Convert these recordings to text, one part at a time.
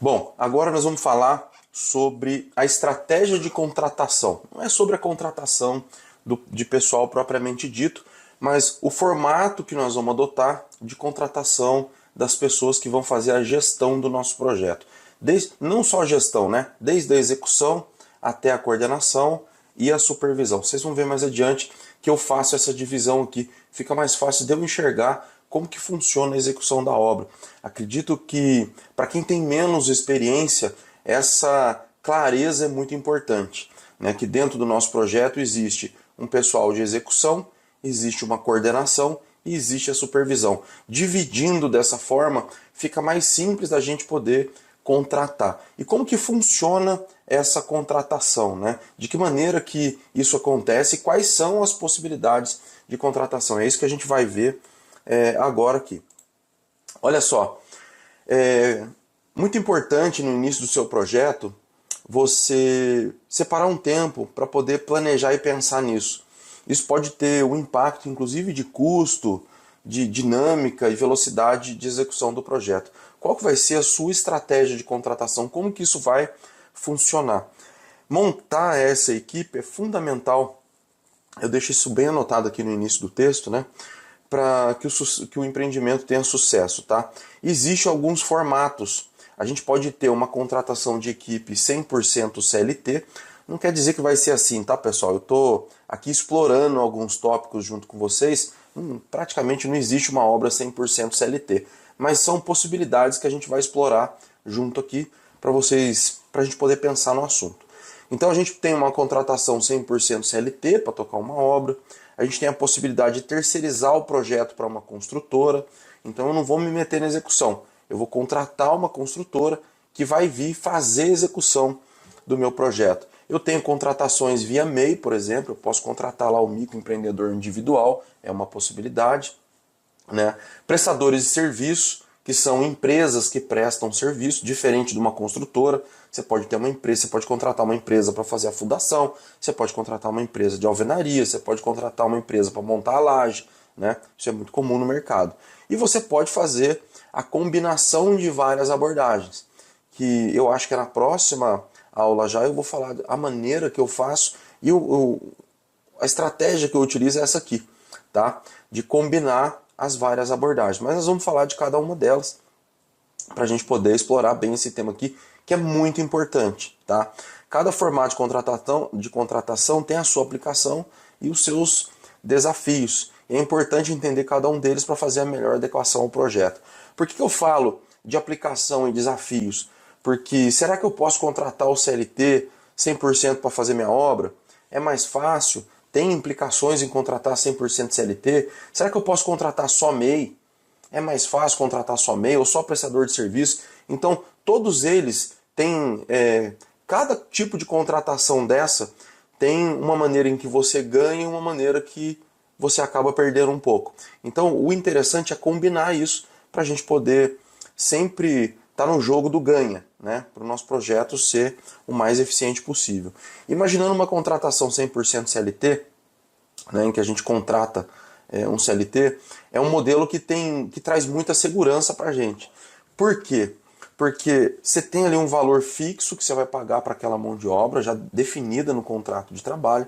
Bom, agora nós vamos falar sobre a estratégia de contratação. Não é sobre a contratação de pessoal propriamente dito, mas o formato que nós vamos adotar de contratação das pessoas que vão fazer a gestão do nosso projeto. Não só a gestão, né? Desde a execução até a coordenação e a supervisão. Vocês vão ver mais adiante que eu faço essa divisão aqui. Fica mais fácil de eu enxergar como que funciona a execução da obra. Acredito que, para quem tem menos experiência, essa clareza é muito importante, né? Que dentro do nosso projeto existe um pessoal de execução, existe uma coordenação e existe a supervisão. Dividindo dessa forma, fica mais simples da gente poder contratar. E como que funciona essa contratação, né? De que maneira que isso acontece e quais são as possibilidades de contratação? É isso que a gente vai ver agora aqui. Olha só, muito importante no início do seu projeto você separar um tempo para poder planejar e pensar nisso. Isso pode ter um impacto, inclusive, de custo, de dinâmica e velocidade de execução do projeto. Qual que vai ser a sua estratégia de contratação? Como que isso vai funcionar? Montar essa equipe é fundamental. Eu deixo isso bem anotado aqui no início do texto, né? Para que o empreendimento tenha sucesso, tá? Existem alguns formatos. A gente pode ter uma contratação de equipe 100% CLT. Não quer dizer que vai ser assim, tá, pessoal? Eu estou aqui explorando alguns tópicos junto com vocês. Praticamente não existe uma obra 100% CLT. Mas são possibilidades que a gente vai explorar junto aqui para a gente poder pensar no assunto. Então a gente tem uma contratação 100% CLT para tocar uma obra. A gente tem a possibilidade de terceirizar o projeto para uma construtora. Então eu não vou me meter na execução. Eu vou contratar uma construtora que vai vir fazer a execução do meu projeto. Eu tenho contratações via MEI, por exemplo. Eu posso contratar lá o microempreendedor individual, é uma possibilidade, né? Prestadores de serviço, que são empresas que prestam serviço, diferente de uma construtora. Você pode ter uma empresa, você pode contratar uma empresa para fazer a fundação, você pode contratar uma empresa de alvenaria, você pode contratar uma empresa para montar a laje, né? Isso é muito comum no mercado. E você pode fazer a combinação de várias abordagens, que eu acho que na próxima aula já eu vou falar a maneira que eu faço e a estratégia que eu utilizo é essa aqui, tá? De combinar as várias abordagens. Mas nós vamos falar de cada uma delas para a gente poder explorar bem esse tema aqui, que é muito importante, tá? Cada formato de contratação tem a sua aplicação e os seus desafios. E é importante entender cada um deles para fazer a melhor adequação ao projeto. Por que eu falo de aplicação e desafios? Porque será que eu posso contratar o CLT 100% para fazer minha obra? É mais fácil? Tem implicações em contratar 100% CLT? Será que eu posso contratar só MEI? É mais fácil contratar só MEI ou só prestador de serviço? Então, todos eles têm... cada tipo de contratação dessa tem uma maneira em que você ganha e uma maneira que você acaba perdendo um pouco. Então, o interessante é combinar isso para a gente poder sempre estar no jogo do ganha, né? Para o nosso projeto ser o mais eficiente possível. Imaginando uma contratação 100% CLT, né, em que a gente contrata um CLT, é um modelo que traz muita segurança para a gente. Por quê? Porque você tem ali um valor fixo que você vai pagar para aquela mão de obra, já definida no contrato de trabalho.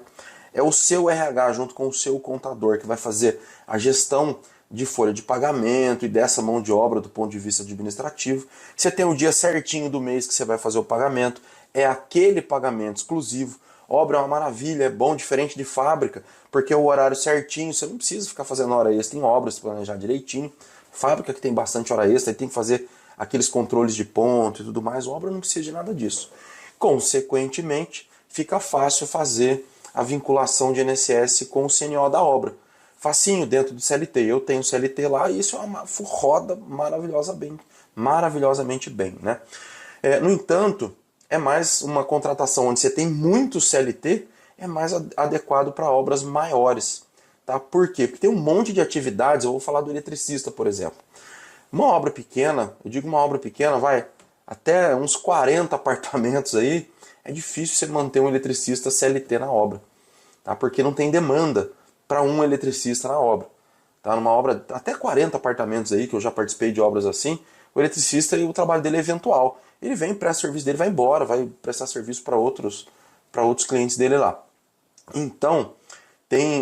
É o seu RH junto com o seu contador que vai fazer a gestão de folha de pagamento e dessa mão de obra do ponto de vista administrativo. Você tem o dia certinho do mês que você vai fazer o pagamento, é aquele pagamento exclusivo. Obra é uma maravilha, é bom, diferente de fábrica, porque é o horário certinho, você não precisa ficar fazendo hora extra em obras, planejar direitinho. Fábrica que tem bastante hora extra e tem que fazer aqueles controles de ponto e tudo mais, obra não precisa de nada disso. Consequentemente, fica fácil fazer a vinculação de INSS com o CNO da obra. Facinho dentro do CLT. Eu tenho CLT lá e isso roda maravilhosamente bem, né? No entanto, é mais uma contratação onde você tem muito CLT, é mais adequado para obras maiores. Tá? Por quê? Porque tem um monte de atividades, eu vou falar do eletricista, por exemplo. Uma obra pequena, eu digo uma obra pequena, vai até uns 40 apartamentos aí, é difícil você manter um eletricista CLT na obra, tá? Porque não tem demanda para um eletricista na obra. Tá? Numa obra, até 40 apartamentos aí, que eu já participei de obras assim, o eletricista, o trabalho dele é eventual. ele vem, presta serviço dele, vai embora, vai prestar serviço para outros clientes dele lá. Então,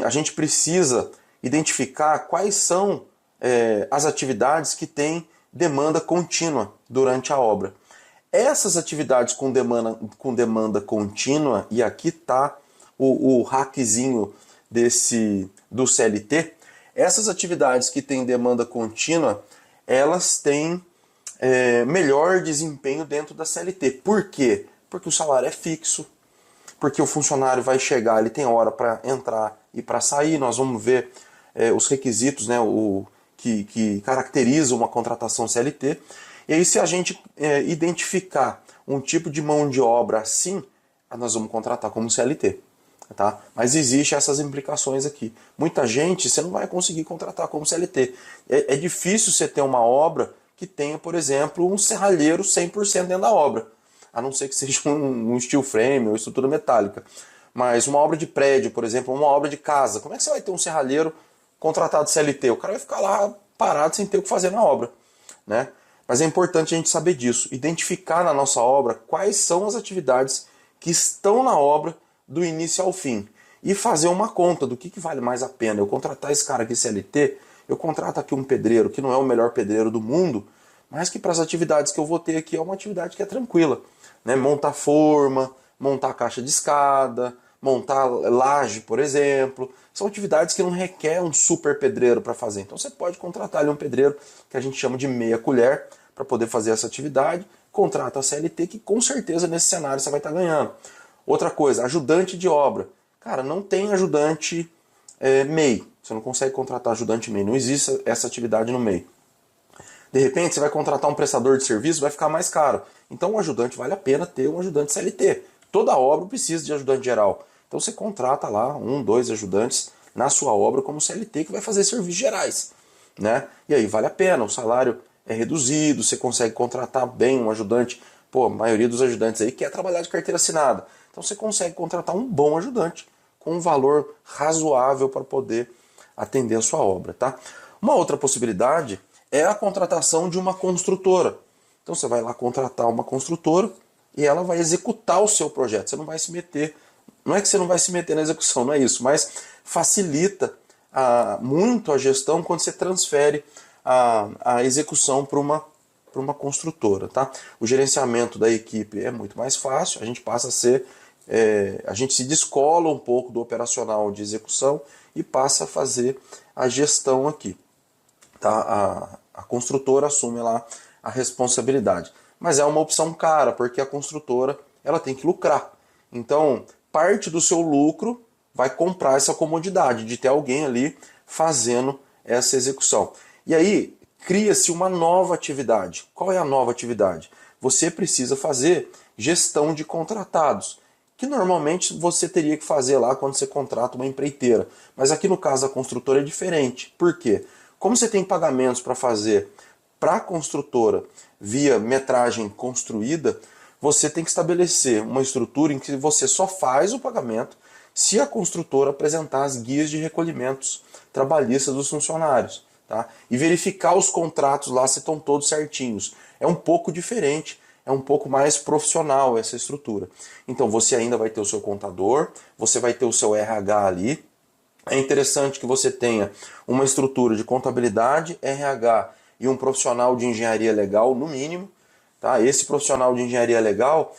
a gente precisa identificar quais são as atividades que têm demanda contínua durante a obra. Essas atividades com demanda contínua, e aqui está o hackzinho do CLT, essas atividades que têm demanda contínua, elas têm melhor desempenho dentro da CLT. Por quê? Porque o salário é fixo, porque o funcionário vai chegar, ele tem hora para entrar e para sair. Nós vamos ver os requisitos, né, que caracterizam uma contratação CLT. E aí, se a gente identificar um tipo de mão de obra assim, nós vamos contratar como CLT. Tá? Mas existem essas implicações aqui. Muita gente você não vai conseguir contratar como CLT. É difícil você ter uma obra que tenha, por exemplo, um serralheiro 100% dentro da obra. A não ser que seja um steel frame ou estrutura metálica. Mas uma obra de prédio, por exemplo, uma obra de casa, como é que você vai ter um serralheiro contratado CLT? O cara vai ficar lá parado sem ter o que fazer na obra, né? Mas é importante a gente saber disso, identificar na nossa obra quais são as atividades que estão na obra do início ao fim e fazer uma conta do que vale mais a pena. Eu contratar esse cara aqui CLT, eu contrato aqui um pedreiro que não é o melhor pedreiro do mundo, mas que para as atividades que eu vou ter aqui é uma atividade que é tranquila, né? Montar forma, montar caixa de escada, montar laje, por exemplo, são atividades que não requer um super pedreiro para fazer. Então você pode contratar ali um pedreiro que a gente chama de meia colher para poder fazer essa atividade, contrata a CLT que com certeza nesse cenário você vai estar ganhando. Outra coisa, ajudante de obra. Cara, não tem ajudante MEI. Você não consegue contratar ajudante MEI. Não existe essa atividade no MEI. De repente, você vai contratar um prestador de serviço, vai ficar mais caro. Então, um ajudante vale a pena ter um ajudante CLT. Toda obra precisa de ajudante geral. Então, você contrata lá 1, 2 ajudantes na sua obra como CLT que vai fazer serviços gerais, né? E aí vale a pena, o salário é reduzido, você consegue contratar bem um ajudante. Pô, a maioria dos ajudantes aí quer trabalhar de carteira assinada. Então você consegue contratar um bom ajudante com um valor razoável para poder atender a sua obra, tá? Uma outra possibilidade é a contratação de uma construtora. Então você vai lá contratar uma construtora e ela vai executar o seu projeto. Você não vai se meter, não é que você não vai se meter na execução, não é isso, mas facilita muito a gestão quando você transfere a execução para uma construtora, tá? O gerenciamento da equipe é muito mais fácil, a gente passa a ser, a gente se descola um pouco do operacional de execução e passa a fazer a gestão aqui, tá? A construtora assume lá a responsabilidade, mas é uma opção cara, porque a construtora ela tem que lucrar, então parte do seu lucro vai comprar essa comodidade de ter alguém ali fazendo essa execução. E aí cria-se uma nova atividade. Qual é a nova atividade? Você precisa fazer gestão de contratados, que normalmente você teria que fazer lá quando você contrata uma empreiteira. Mas aqui no caso da construtora é diferente. Por quê? Como você tem pagamentos para fazer para a construtora via metragem construída, você tem que estabelecer uma estrutura em que você só faz o pagamento se a construtora apresentar as guias de recolhimentos trabalhistas dos funcionários. Tá? E verificar os contratos lá se estão todos certinhos. É um pouco diferente, é um pouco mais profissional essa estrutura. Então você ainda vai ter o seu contador, você vai ter o seu RH ali. É interessante que você tenha uma estrutura de contabilidade, RH e um profissional de engenharia legal, no mínimo. Tá? Esse profissional de engenharia legal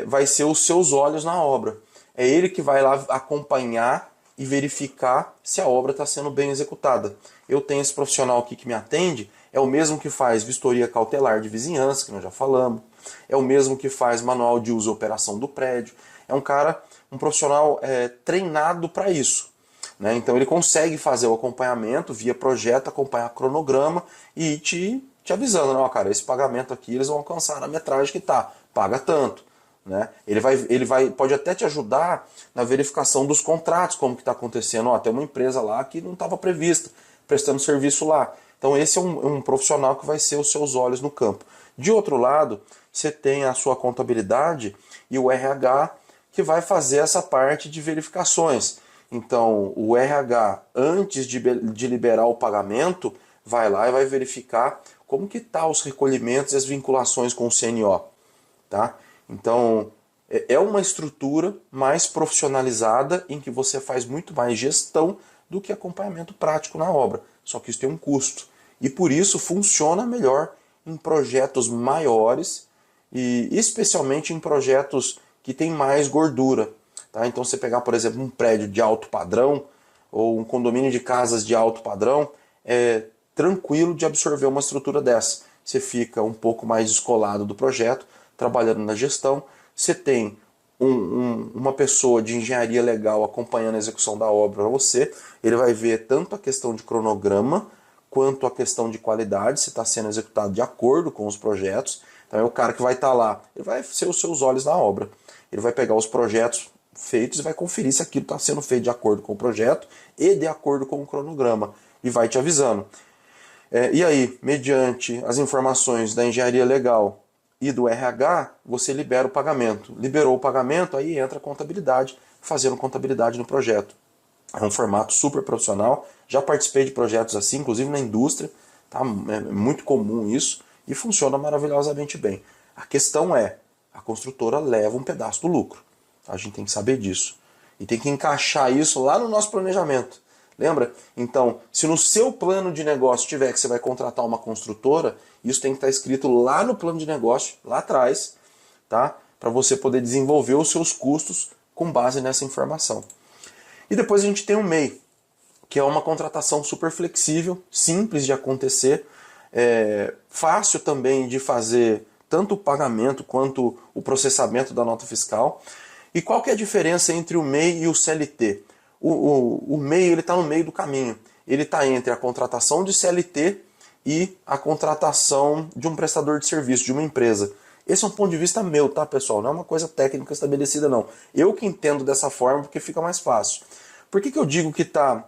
vai ser os seus olhos na obra. É ele que vai lá acompanhar e verificar se a obra está sendo bem executada. Eu tenho esse profissional aqui que me atende, é o mesmo que faz vistoria cautelar de vizinhança, que nós já falamos, é o mesmo que faz manual de uso e operação do prédio, é um profissional treinado para isso. Né? Então ele consegue fazer o acompanhamento via projeto, acompanhar cronograma e te avisando, não, cara, esse pagamento aqui eles vão alcançar na metragem que está, paga tanto. Né? Ele pode até te ajudar na verificação dos contratos, como que está acontecendo. Tem uma empresa lá que não estava prevista, prestando serviço lá. Então esse é um profissional que vai ser os seus olhos no campo. De outro lado, você tem a sua contabilidade e o RH que vai fazer essa parte de verificações. Então o RH, antes de liberar o pagamento, vai lá e vai verificar como que tá os recolhimentos e as vinculações com o CNO. tá? Então, é uma estrutura mais profissionalizada em que você faz muito mais gestão do que acompanhamento prático na obra. Só que isso tem um custo. E por isso funciona melhor em projetos maiores e especialmente em projetos que têm mais gordura. Tá? Então, você pegar, por exemplo, um prédio de alto padrão ou um condomínio de casas de alto padrão, é tranquilo de absorver uma estrutura dessa. Você fica um pouco mais descolado do projeto, trabalhando na gestão. Você tem uma pessoa de engenharia legal acompanhando a execução da obra para você. Ele vai ver tanto a questão de cronograma quanto a questão de qualidade, se está sendo executado de acordo com os projetos. Então é o cara que vai estar lá, ele vai ser os seus olhos na obra. Ele vai pegar os projetos feitos e vai conferir se aquilo está sendo feito de acordo com o projeto e de acordo com o cronograma. E vai te avisando. E aí, mediante as informações da engenharia legal e do RH, você libera o pagamento. Liberou o pagamento, aí entra a contabilidade, fazendo contabilidade no projeto. É um formato super profissional. Já participei de projetos assim, inclusive na indústria. Tá? É muito comum isso e funciona maravilhosamente bem. A questão é, a construtora leva um pedaço do lucro. A gente tem que saber disso. E tem que encaixar isso lá no nosso planejamento. Lembra? Então, se no seu plano de negócio tiver que você vai contratar uma construtora, isso tem que estar escrito lá no plano de negócio, lá atrás, tá? Para você poder desenvolver os seus custos com base nessa informação. E depois a gente tem o MEI, que é uma contratação super flexível, simples de acontecer, fácil também de fazer tanto o pagamento quanto o processamento da nota fiscal. E qual que é a diferença entre o MEI e o CLT? O MEI está no meio do caminho. Ele está entre a contratação de CLT e a contratação de um prestador de serviço, de uma empresa. Esse é um ponto de vista meu, tá, pessoal? Não é uma coisa técnica estabelecida, não. Eu que entendo dessa forma porque fica mais fácil. Por que eu digo que tá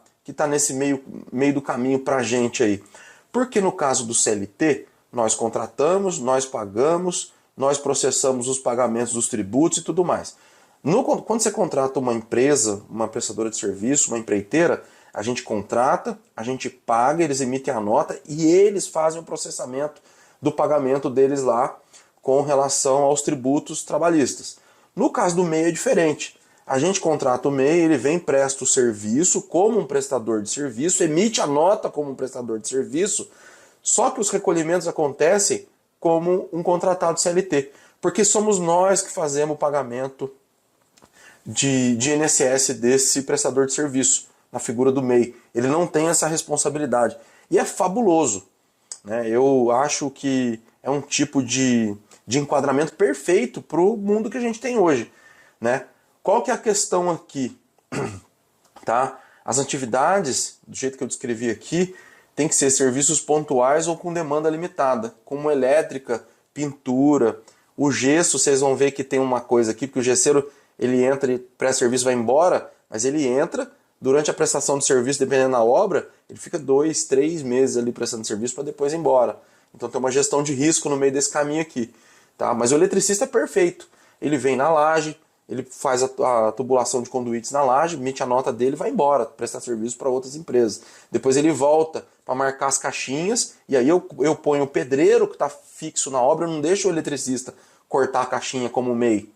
nesse meio do caminho para a gente aí? Porque no caso do CLT, nós contratamos, nós pagamos, nós processamos os pagamentos dos tributos e tudo mais. Quando você contrata uma empresa, uma prestadora de serviço, uma empreiteira, a gente contrata, a gente paga, eles emitem a nota e eles fazem o processamento do pagamento deles lá com relação aos tributos trabalhistas. No caso do MEI é diferente. A gente contrata o MEI, ele vem, presta o serviço como um prestador de serviço, emite a nota como um prestador de serviço, só que os recolhimentos acontecem como um contratado CLT, porque somos nós que fazemos o pagamento de INSS desse prestador de serviço, na figura do MEI. Ele não tem essa responsabilidade. E é fabuloso. Né? Eu acho que é um tipo de enquadramento perfeito para o mundo que a gente tem hoje. Né? Qual que é a questão aqui? Tá? As atividades, do jeito que eu descrevi aqui, tem que ser serviços pontuais ou com demanda limitada, como elétrica, pintura. O gesso, vocês vão ver que tem uma coisa aqui, porque o gesseiro ele entra e presta serviço e vai embora, mas ele entra, durante a prestação de serviço, dependendo da obra, ele fica 2, 3 meses ali prestando serviço para depois ir embora. Então tem uma gestão de risco no meio desse caminho aqui. Tá? Mas o eletricista é perfeito. Ele vem na laje, ele faz a tubulação de conduítes na laje, emite a nota dele e vai embora, prestar serviço para outras empresas. Depois ele volta para marcar as caixinhas, e aí eu ponho o pedreiro que está fixo na obra, eu não deixo o eletricista cortar a caixinha como MEI.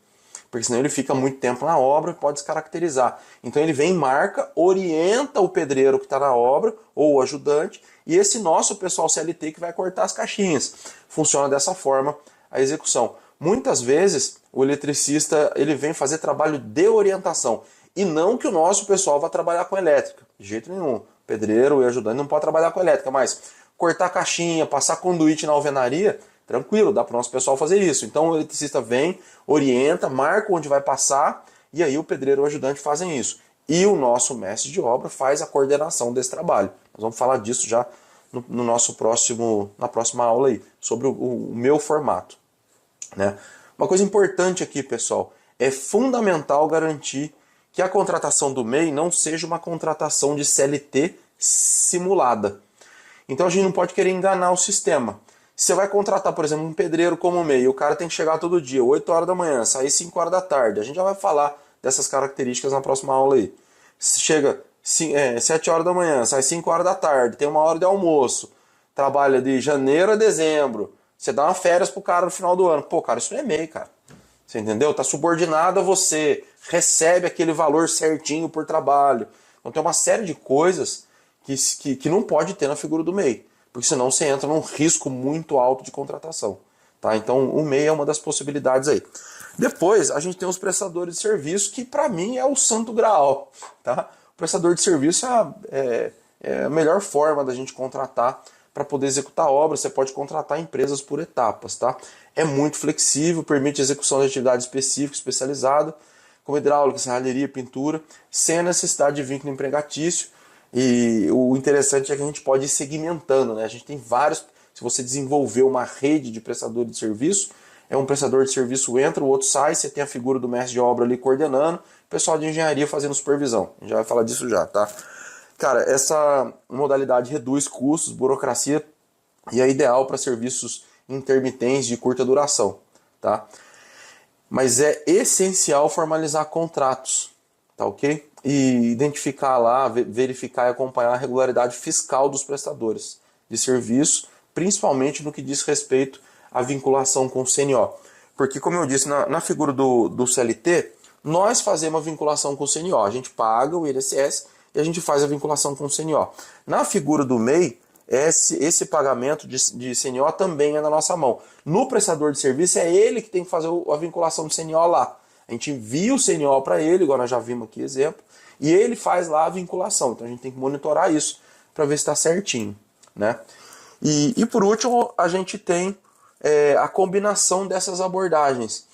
Porque senão ele fica muito tempo na obra e pode descaracterizar. Então ele vem, marca, orienta o pedreiro que está na obra, ou o ajudante, e esse nosso pessoal CLT que vai cortar as caixinhas. Funciona dessa forma a execução. Muitas vezes o eletricista ele vem fazer trabalho de orientação, e não que o nosso pessoal vá trabalhar com elétrica, de jeito nenhum. O pedreiro e ajudante não pode trabalhar com elétrica, mas cortar caixinha, passar conduíte na alvenaria, tranquilo, dá para o nosso pessoal fazer isso. Então o eletricista vem, orienta, marca onde vai passar, e aí o pedreiro e o ajudante fazem isso. E o nosso mestre de obra faz a coordenação desse trabalho. Nós vamos falar disso já na próxima aula aí, sobre o meu formato. Né? Uma coisa importante aqui, pessoal, é fundamental garantir que a contratação do MEI não seja uma contratação de CLT simulada. Então a gente não pode querer enganar o sistema. Você vai contratar, por exemplo, um pedreiro como MEI, o cara tem que chegar todo dia, 8 horas da manhã, sair 5 horas da tarde. A gente já vai falar dessas características na próxima aula aí. Chega 7 horas da manhã, sai 5 horas da tarde, tem 1 hora de almoço, trabalha de janeiro a dezembro, você dá uma férias pro cara no final do ano. Pô, cara, isso não é MEI, cara. Você entendeu? Está subordinado a você, recebe aquele valor certinho por trabalho. Então tem uma série de coisas que não pode ter na figura do MEI, porque senão você entra num risco muito alto de contratação. Tá? Então o MEI é uma das possibilidades aí. Depois a gente tem os prestadores de serviço, que para mim é o santo graal. Tá? O prestador de serviço é a melhor forma da gente contratar para poder executar obras. Você pode contratar empresas por etapas. Tá? É muito flexível, permite execução de atividade específica, especializada, como hidráulica, serralheria, pintura, sem a necessidade de vínculo empregatício. E o interessante é que a gente pode ir segmentando, né? A gente tem vários. Se você desenvolver uma rede de prestadores de serviço, um prestador de serviço entra, o outro sai, você tem a figura do mestre de obra ali coordenando, o pessoal de engenharia fazendo supervisão. A gente já vai falar disso já, tá? Cara, essa modalidade reduz custos, burocracia e é ideal para serviços intermitentes de curta duração, tá? Mas é essencial formalizar contratos, tá ok? E identificar lá, verificar e acompanhar a regularidade fiscal dos prestadores de serviço, principalmente no que diz respeito à vinculação com o CNO. Porque, como eu disse, na figura do CLT, nós fazemos a vinculação com o CNO. A gente paga o INSS e a gente faz a vinculação com o CNO. Na figura do MEI, esse pagamento de CNO também é na nossa mão. No prestador de serviço, é ele que tem que fazer a vinculação do CNO lá. A gente envia o CNO para ele, igual nós já vimos aqui exemplo, e ele faz lá a vinculação. Então a gente tem que monitorar isso para ver se está certinho, né? E por último, a gente tem a combinação dessas abordagens,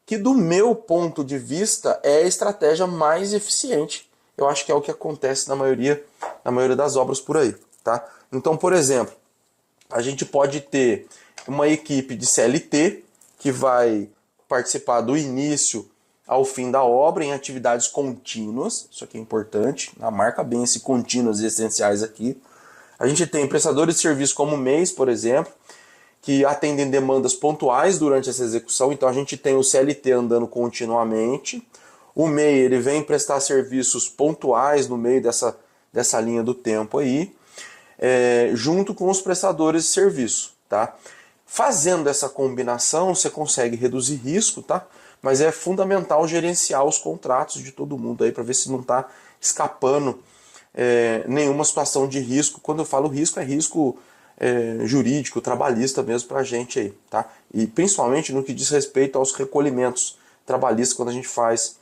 que do meu ponto de vista é a estratégia mais eficiente. Eu acho que é o que acontece na maioria das obras por aí, tá? Então, por exemplo, a gente pode ter uma equipe de CLT que vai participar do início ao fim da obra em atividades contínuas, isso aqui é importante, marca bem esse contínuos e essenciais aqui. A gente tem prestadores de serviço como MEIs, por exemplo, que atendem demandas pontuais durante essa execução. Então a gente tem o CLT andando continuamente. O MEI ele vem prestar serviços pontuais no meio dessa linha do tempo aí, junto com os prestadores de serviço. Tá? Fazendo essa combinação, você consegue reduzir risco, tá? Mas é fundamental gerenciar os contratos de todo mundo aí para ver se não está escapando nenhuma situação de risco. Quando eu falo risco, é risco jurídico, trabalhista mesmo para a gente aí, tá? E principalmente no que diz respeito aos recolhimentos trabalhistas quando a gente faz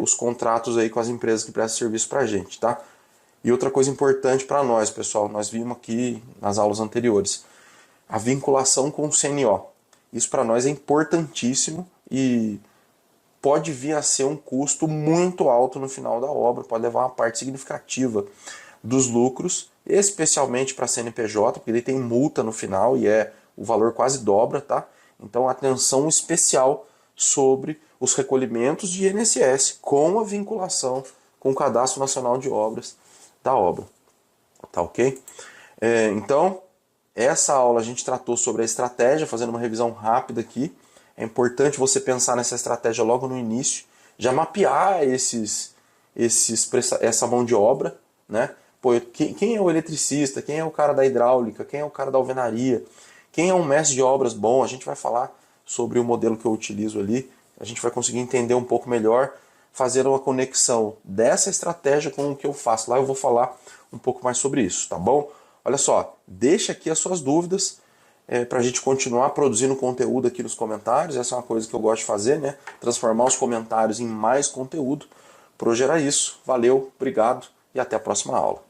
os contratos aí com as empresas que prestam serviço para a gente, tá? E outra coisa importante para nós, pessoal, nós vimos aqui nas aulas anteriores, a vinculação com o CNO. Isso para nós é importantíssimo e pode vir a ser um custo muito alto no final da obra, pode levar uma parte significativa dos lucros, especialmente para a CNPJ, porque ele tem multa no final e o valor quase dobra, tá? Então atenção especial sobre os recolhimentos de INSS com a vinculação com o Cadastro Nacional de Obras da obra, tá ok? Então, essa aula a gente tratou sobre a estratégia, fazendo uma revisão rápida aqui. É importante você pensar nessa estratégia logo no início, já mapear essa mão de obra, né? Pô, quem é o eletricista, quem é o cara da hidráulica, quem é o cara da alvenaria, quem é um mestre de obras bom, a gente vai falar sobre o modelo que eu utilizo ali, a gente vai conseguir entender um pouco melhor, fazer uma conexão dessa estratégia com o que eu faço lá, eu vou falar um pouco mais sobre isso, tá bom? Olha só, deixa aqui as suas dúvidas, para a gente continuar produzindo conteúdo aqui nos comentários. Essa é uma coisa que eu gosto de fazer, né? Transformar os comentários em mais conteúdo. Por hoje era isso. Valeu, obrigado e até a próxima aula.